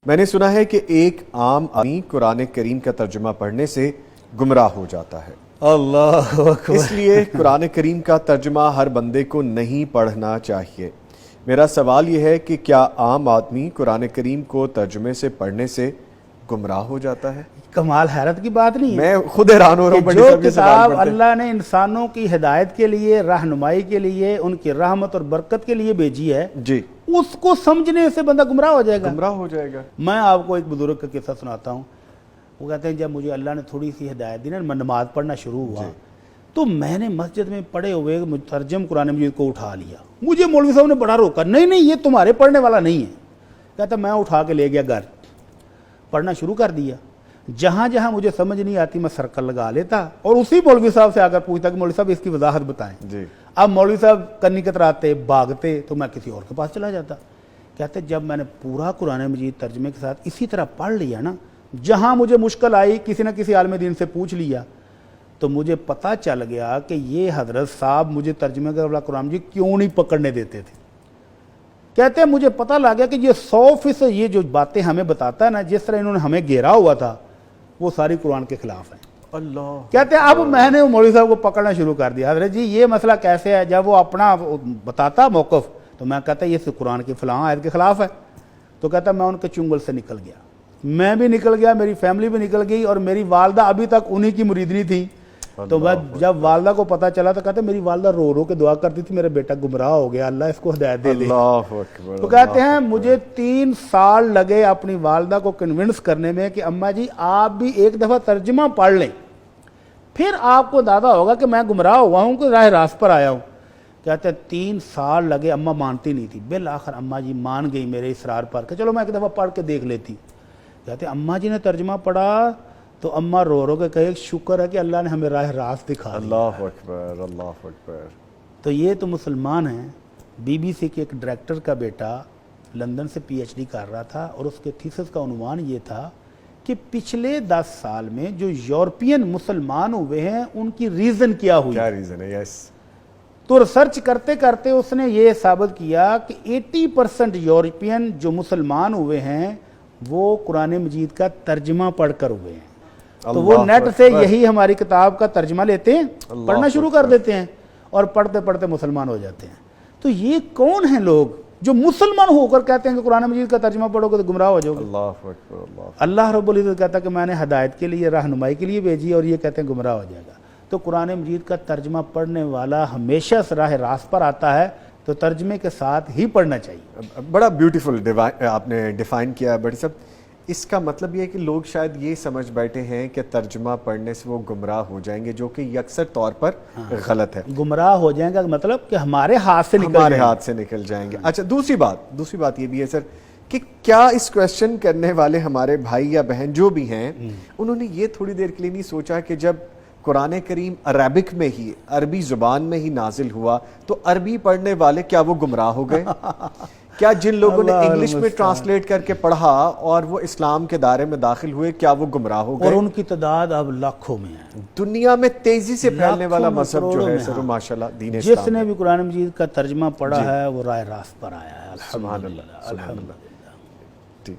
میں نے سنا ہے کہ ایک عام آدمی قرآن کریم کا ترجمہ پڑھنے سے گمراہ ہو جاتا ہے۔ اللہ اکبر۔ اس لیے قرآن کریم کا ترجمہ ہر بندے کو نہیں پڑھنا چاہیے۔ میرا سوال یہ ہے کہ کیا عام آدمی قرآن کریم کو ترجمے سے پڑھنے سے گمراہ ہو جاتا ہے؟ کمال حیرت کی بات نہیں ہے، میں خود حیران ہو رہا ہوں بڑی جو صاحب یہ سوال کتاب پڑھتے۔ اللہ نے انسانوں کی ہدایت کے لیے، رہنمائی کے لیے، ان کی رحمت اور برکت کے لیے بھیجی ہے، جی اس کو سمجھنے سے بندہ گمراہ ہو جائے گا۔ گمراہ ہو جائے گا۔ میں آپ کو ایک بزرگ کا قصہ سناتا ہوں۔ وہ کہتے ہیں جب مجھے اللہ نے تھوڑی سی ہدایت دی نا، میں نماز پڑھنا شروع ہوا تو میں نے مسجد میں پڑھے ہوئے مترجم قرآن مجید کو اٹھا لیا۔ مجھے مولوی صاحب نے بڑا روکا، نہیں یہ تمہارے پڑھنے والا نہیں ہے۔ کہتا میں اٹھا کے لے گیا گھر، پڑھنا شروع کر دیا۔ جہاں جہاں مجھے سمجھ نہیں آتی میں سرکل لگا لیتا اور اسی مولوی صاحب سے آ کر پوچھتا کہ مولوی صاحب اس کی وضاحت بتائیں۔ جی اب مولوی صاحب کنی کتراتے بھاگتے تو میں کسی اور کے پاس چلا جاتا۔ کہتے جب میں نے پورا قرآن مجید ترجمے کے ساتھ اسی طرح پڑھ لیا نا، جہاں مجھے مشکل آئی کسی نہ کسی عالم دین سے پوچھ لیا تو مجھے پتہ چل گیا کہ یہ حضرت صاحب مجھے ترجمے کا قرآن مجید کیوں نہیں پکڑنے دیتے تھے۔ کہتے ہیں مجھے پتہ لگ گیا کہ یہ 100% یہ جو باتیں ہمیں بتاتا ہے نا، جس طرح انہوں نے ہمیں گھیرا ہوا تھا وہ ساری قرآن کے خلاف ہیں۔ اللہ کہتے ہیں اب میں نے مولوی صاحب کو پکڑنا شروع کر دیا، حضرت جی یہ مسئلہ کیسے ہے؟ جب وہ اپنا بتاتا موقف تو میں کہتا یہ قرآن کی فلاں آیت کے خلاف ہے، تو کہتا میں ان کے چنگل سے نکل گیا، میں بھی نکل گیا، میری فیملی بھی نکل گئی، اور میری والدہ ابھی تک انہی کی مریدنی تھی۔ تو میں جب والدہ کو پتہ چلا تو کہتے میری والدہ رو رو کے دعا کرتی تھی میرا بیٹا گمراہ ہو گیا، اللہ اس کو ہدایت دے دے۔ اللہ اکبر۔ تو کہتے ہیں مجھے 3 سال لگے اپنی والدہ کو کنونس کرنے میں کہ اماں جی آپ بھی ایک دفعہ ترجمہ پڑھ لیں، پھر آپ کو اندازہ ہوگا کہ میں گمراہ ہوا ہوں کہ راہ راست پر آیا ہوں۔ کہتے ہیں 3 سال لگے، اماں مانتی نہیں تھی، بالآخر اماں جی مان گئی میرے اصرار پر کہ چلو میں ایک دفعہ پڑھ کے دیکھ لیتی۔ کہتے ہیں اماں جی نے ترجمہ پڑھا تو اماں رو رو کے کہے شکر ہے کہ اللہ نے ہمیں راہ راست دکھا دیا۔ اللہ اکبر، اللہ اکبر۔ تو یہ تو مسلمان ہیں۔ بی بی سی کے ایک ڈائریکٹر کا بیٹا لندن سے پی ایچ ڈی کر رہا تھا اور اس کے تھیسس کا عنوان یہ تھا کہ پچھلے 10 سال میں جو یورپین مسلمان ہوئے ہیں ان کی ریزن کیا ہوئی۔ کیا ریزن ہے؟ یس۔ تو ریسرچ کرتے کرتے اس نے یہ ثابت کیا کہ 80% یورپین جو مسلمان ہوئے ہیں وہ قرآن مجید کا ترجمہ پڑھ کر ہوئے ہیں۔ تو وہ نیٹ سے یہی ہماری کتاب کا ترجمہ لیتے ہیں، پڑھنا شروع کر دیتے ہیں اور پڑھتے پڑھتے مسلمان ہو جاتے ہیں۔ تو یہ کون ہیں لوگ جو مسلمان ہو کر کہتے ہیں کہ قرآن مجید کا ترجمہ پڑھو گے تو گمراہ ہو جاؤ گے؟ اللہ اکبر، اللہ۔ اللہ رب العزت کہتا ہے کہ میں نے ہدایت کے لیے، رہنمائی کے لیے بھیجی اور یہ کہتے ہیں گمراہ ہو جائے گا۔ تو قرآن مجید کا ترجمہ پڑھنے والا ہمیشہ راہ راست پر آتا ہے، تو ترجمے کے ساتھ ہی پڑھنا چاہیے۔ بڑا بیوٹیفل آپ نے ڈیفائن کیا بڑی صاحب۔ اس کا مطلب یہ ہے کہ لوگ شاید یہ سمجھ بیٹھے ہیں کہ ترجمہ پڑھنے سے وہ گمراہ ہو جائیں گے، جو کہ یکسر طور پر غلط ہے۔ گمراہ ہو جائیں گا مطلب کہ ہمارے ہاتھ سے نکل ہمارے ہاتھ سے نکل جائیں گے۔ اچھا دوسری بات یہ بھی ہے سر کہ کیا اس کویسچن کرنے والے ہمارے بھائی یا بہن جو بھی ہیں انہوں نے یہ تھوڑی دیر کے لیے نہیں سوچا کہ جب قرآن کریم عربک میں ہی، عربی زبان میں ہی نازل ہوا تو عربی پڑھنے والے کیا وہ گمراہ ہو گئے؟ کیا جن لوگوں نے انگلش میں ٹرانسلیٹ کر کے پڑھا اور وہ اسلام کے دائرے میں داخل ہوئے کیا وہ گمراہ ہو گئے؟ اور ان کی تعداد اب لاکھوں میں ہے۔ دنیا میں تیزی سے پھیلنے والا مذہب جو ہے سر ماشاءاللہ دین اسلام، جس نے بھی قرآن مجید کا ترجمہ پڑھا ہے وہ راہ راست پر آیا ہے۔ سبحان اللہ، الحمدللہ۔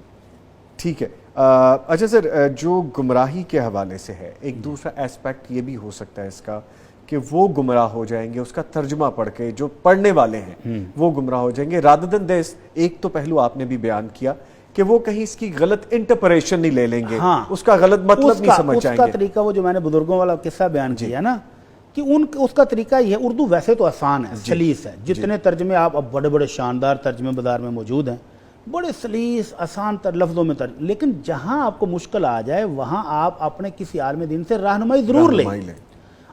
ٹھیک ہے۔ اچھا سر، جو گمراہی کے حوالے سے ہے ایک دوسرا ایسپیکٹ یہ بھی ہو سکتا ہے اس کا کہ وہ گمراہ ہو جائیں گے اس کا ترجمہ پڑھ کے، جو پڑھنے والے ہیں وہ گمراہ ہو جائیں گے۔ رادر دین دس، ایک تو پہلو آپ نے بھی بیان کیا کہ وہ کہیں اس کی غلط انٹرپریشن نہیں لے لیں گے، اس کا غلط مطلب نہیں سمجھ جائیں گے۔ اس کا طریقہ وہ جو میں نے بزرگوں والا قصہ بیان کیا نا کہ اس کا طریقہ یہ ہے، اردو ویسے تو آسان ہے، سلیس ہے، جتنے ترجمے آپ اب بڑے بڑے شاندار ترجمے بازار میں موجود ہیں، بڑے سلیس آسان لفظوں میں لیکن جہاں آپ کو مشکل آ جائے وہاں آپ اپنے کسی عالم دین سے رہنمائی ضرور لیں۔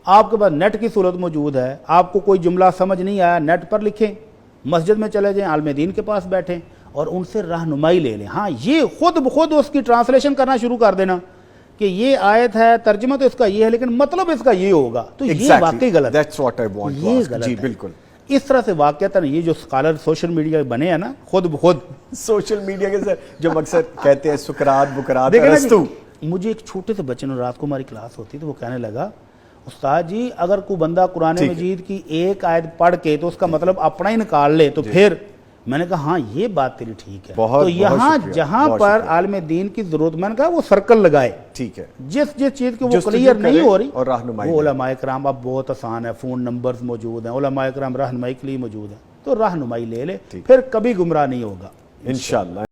آپ کے پاس نیٹ کی صورت موجود ہے، آپ کو کوئی جملہ سمجھ نہیں آیا نیٹ پر لکھیں، مسجد میں چلے جائیں، عالم دین کے پاس بیٹھیں اور ان سے رہنمائی لے لیں۔ ہاں یہ خود بخود اس کی ٹرانسلیشن کرنا شروع کر دینا کہ یہ آیت ہے، ترجمہ تو اس کا یہ ہے لیکن مطلب اس کا یہ ہوگا، تو یہ واقعی غلط ہے، یہ غلط ہے۔ بالکل اس طرح سے واقعتاً یہ جو اسکالر سوشل میڈیا بنے ہیں نا، خود بخود سوشل میڈیا کے جو مقصد کہتے ہیں سکرات بکرات ارسطو۔ مجھے ایک چھوٹے سے بچے نے رات کو ہماری کلاس ہوتی تو وہ کہنے لگا استاد جی اگر کوئی بندہ قرآن مجید کی ایک آیت پڑھ کے تو اس کا مطلب اپنا ہی نکال لے تو پھر میں نے کہا ہاں یہ بات تیری ٹھیک ہے. بہت تو یہاں شکریہ، جہاں بہت پر شکریہ. عالم دین کی ضرورت، میں نے کہا وہ سرکل لگائے، ٹھیک ہے، جس چیز کی وہ جستجو کلیئر نہیں کرے ہو رہی اور رہنمائی وہ دے. علماء کرام اب بہت آسان ہے، فون نمبرز موجود ہیں، علماء کرام رہنمائی کے لیے موجود ہیں، تو رہنمائی لے لے، پھر کبھی گمراہ نہیں ہوگا انشاءاللہ.